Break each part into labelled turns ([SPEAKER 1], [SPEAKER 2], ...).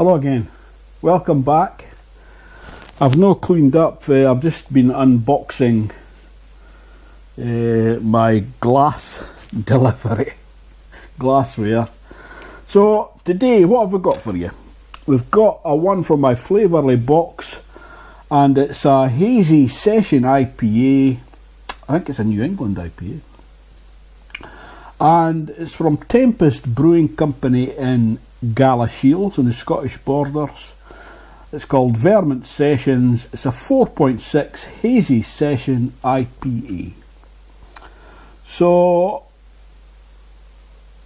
[SPEAKER 1] Hello again, welcome back. I've not cleaned up, I've just been unboxing my glass delivery, glassware. So today, what have we got for you? We've got a one from my Flavourly box, and it's a Hazy Session IPA. I think it's a New England IPA. And it's from Tempest Brewing Company in Galashiels on the Scottish borders. It's called Vermont Sessions. It's a 4.6 Hazy Session IPA. So,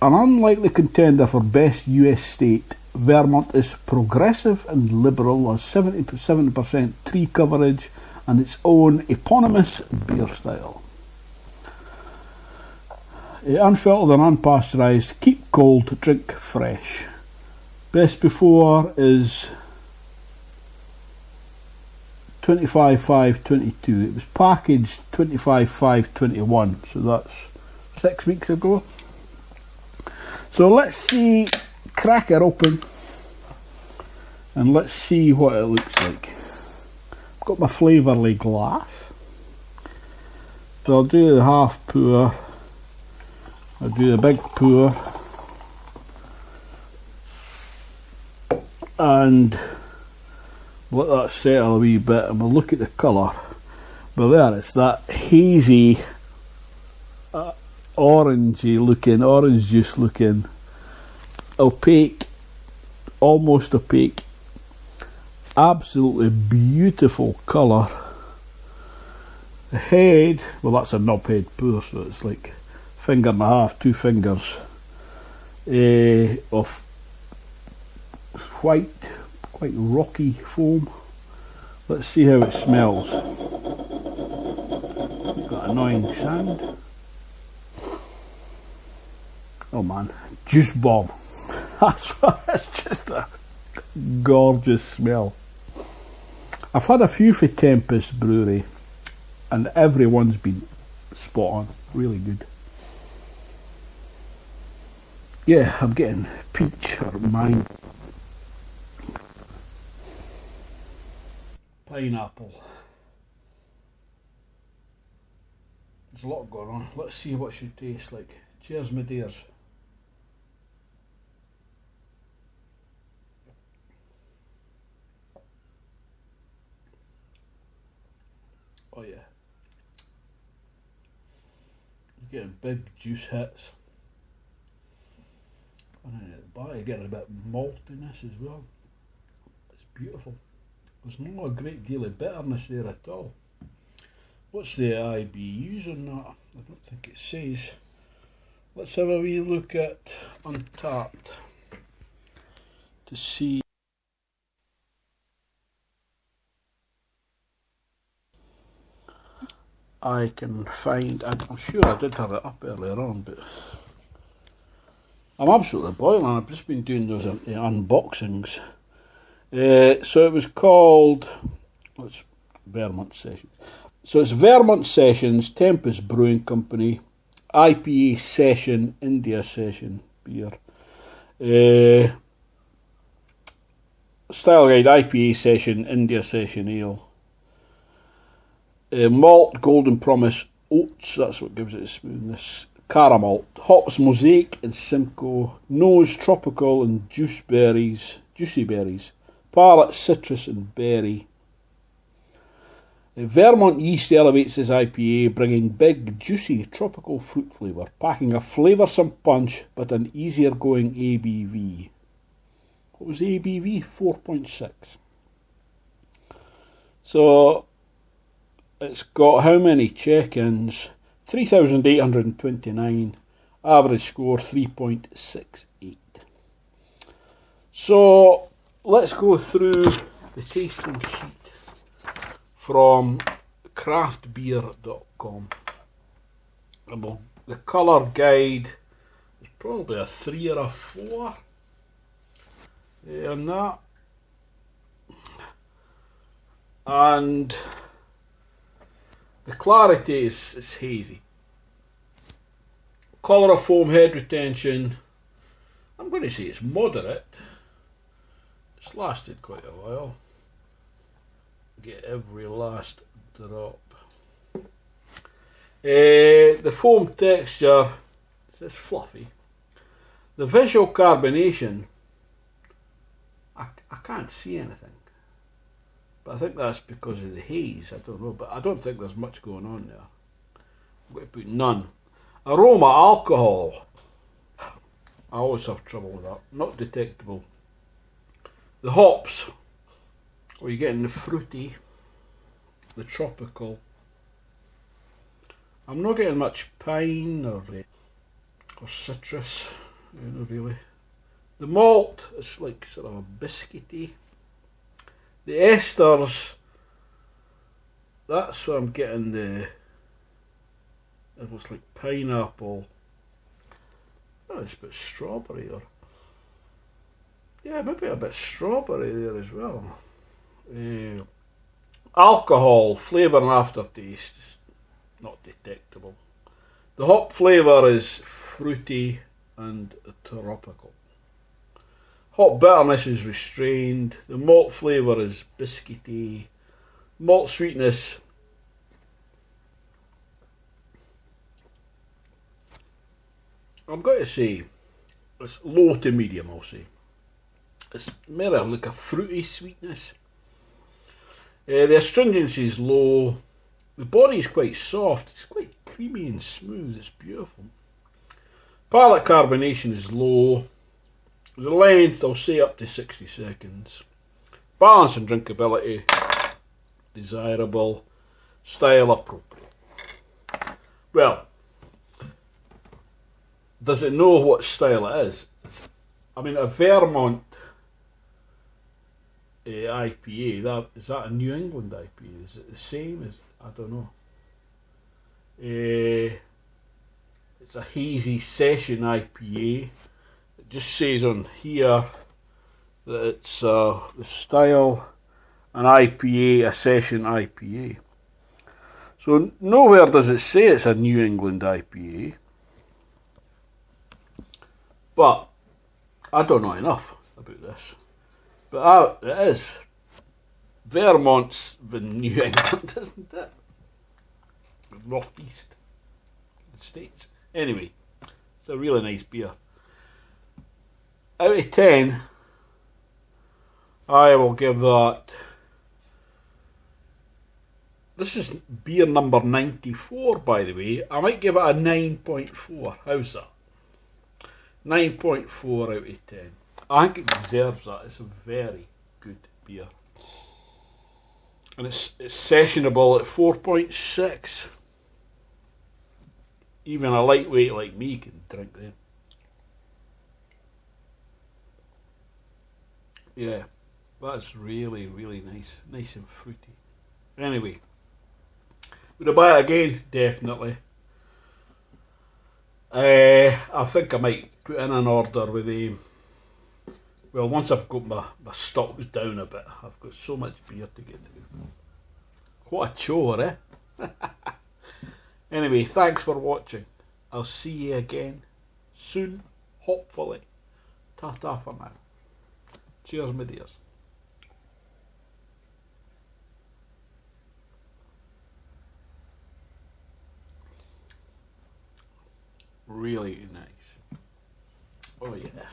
[SPEAKER 1] an unlikely contender for best US state, Vermont is progressive and liberal, has 77% tree coverage and its own eponymous beer style. Unfiltered and unpasteurised, keep cold, drink fresh. Best before is 25/5/22. It was packaged 25/5/21, so that's 6 weeks ago. So let's see, crack it open and let's see what it looks like. I've got my Flavourly glass, so I'll do the half pour, I'll do the big pour, and let that settle a wee bit, and we'll look at the colour. But there, it's that hazy, orangey looking, orange juice looking, opaque, almost opaque, absolutely beautiful colour. The head, well, that's a knob head pour, so it's like finger and a half, 2 fingers of white, quite rocky foam. Let's see how it smells. Got annoying sound. Oh man, juice bomb. That's what, it's just a gorgeous smell. I've had a few for Tempest Brewery and everyone's been spot on, really good. Yeah, I'm getting peach or mine. Pineapple. There's a lot going on. Let's see what she tastes like. Cheers, my dears. Oh yeah. You're getting big juice hits. And then at the back you're getting a bit of maltiness as well. It's beautiful. There's not a great deal of bitterness there at all. What's the IBUs on that? I don't think it says. Let's have a wee look at Untapped to see. I can find, I'm sure I did have it up earlier on, but I'm absolutely boiling. I've just been doing those unboxings. So it was called, it's Vermont Sessions. So it's Vermont Sessions, Tempest Brewing Company, IPA Session, India Session beer. Style guide, IPA Session, India Session Ale. Malt, Golden Promise, Oats, that's what gives it a smoothness. Caramalt, hops Mosaic and Simcoe, nose tropical and juicy berries. Palate, citrus and berry. Vermont yeast elevates this IPA, bringing big, juicy, tropical fruit flavour, packing a flavoursome punch, but an easier going ABV. What was the ABV? 4.6. So, it's got how many check-ins? 3,829, average score 3.68. So, let's go through the tasting sheet from craftbeer.com. And the colour guide is probably a 3 or a 4 on that. And the clarity is hazy. Colour of foam, head retention, I'm going to say it's moderate. It's lasted quite a while. Get every last drop. The foam texture is fluffy. The visual carbonation, I can't see anything. But I think that's because of the haze, I don't know. But I don't think there's much going on there. I'm going to put none. Aroma, alcohol. I always have trouble with that. Not detectable. The hops, where you're getting the fruity, the tropical. I'm not getting much pine or citrus, really. The malt is like sort of a biscuity. The esters, that's where I'm getting it looks like pineapple. Oh, it's a bit strawberry, or yeah, maybe a bit strawberry there as well. Alcohol, flavour and aftertaste, not detectable. The hop flavour is fruity and tropical. Hop bitterness is restrained. The malt flavour is biscuity. Malt sweetness, I'm going to say it's low to medium, I'll say. It's more like a fruity sweetness. The astringency is low. The body is quite soft. It's quite creamy and smooth. It's beautiful. Palate carbonation is low. The length, I'll say up to 60 seconds. Balance and drinkability, desirable. Style appropriate. Well, does it know what style it is? I mean, a Vermont IPA, is that a New England IPA? Is it the same as, I don't know. It's a hazy session IPA. It just says on here that it's the style an IPA, a session IPA. So nowhere does it say it's a New England IPA. But I don't know enough about this. But it is. Vermont's the New England, isn't it? Northeast of the States. Anyway, it's a really nice beer. Out of 10, I will give that. This is beer number 94, by the way. I might give it a 9.4. How's that? 9.4 out of 10. I think it deserves that. It's a very good beer. And it's sessionable at 4.6. Even a lightweight like me can drink them. Yeah, that's really, really nice. Nice and fruity. Anyway, would I buy it again? Definitely. I think I might put in an order with a. Well, once I've got my stocks down a bit, I've got so much beer to get through. What a chore, eh? Anyway, thanks for watching. I'll see you again soon, hopefully. Ta-ta for now. Cheers, my dears. Really nice. Oh yeah.